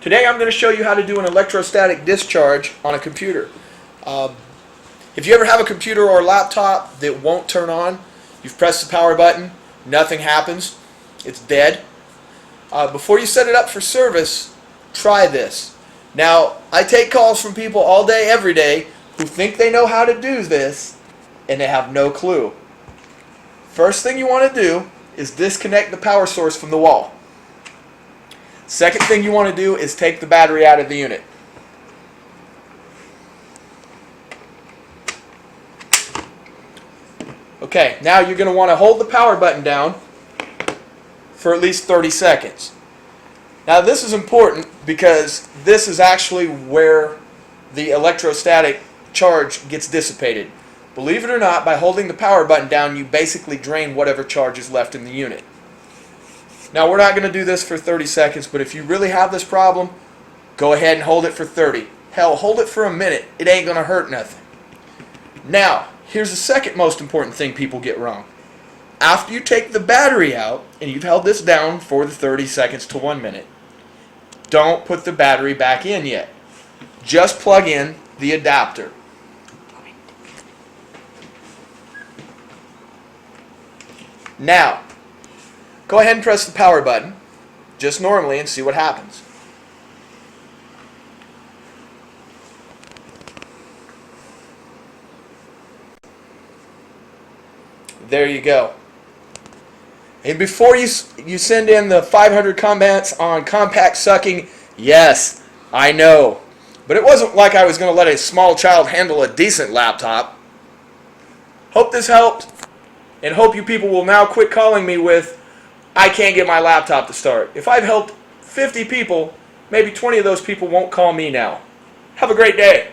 Today I'm going to show you how to do an electrostatic discharge on a computer. If you ever have a computer or a laptop that won't turn on, you've pressed the power button, nothing happens, it's dead. Before you set it up for service, try this. Now, I take calls from people all day, every day, who think they know how to do this, and they have no clue. First thing you want to do is disconnect the power source from the wall. Second thing you want to do is take the battery out of the unit. Okay, now you're going to want to hold the power button down for at least 30 seconds. Now this is important because this is actually where the electrostatic charge gets dissipated. Believe it or not, by holding the power button down, you basically drain whatever charge is left in the unit. Now we're not going to do this for 30 seconds, but if you really have this problem, go ahead and hold it for 30. Hell, hold it for a minute. It ain't going to hurt nothing. Now, here's the second most important thing people get wrong. After you take the battery out, and you've held this down for the 30 seconds to 1 minute, don't put the battery back in yet. Just plug in the adapter. Now, go ahead and press the power button, just normally, and see what happens. There you go. And before you send in the 500 comments on compact sucking, yes, I know. But it wasn't like I was going to let a small child handle a decent laptop. Hope this helped, and hope you people will now quit calling me with, I can't get my laptop to start. If I've helped 50 people, maybe 20 of those people won't call me now. Have a great day.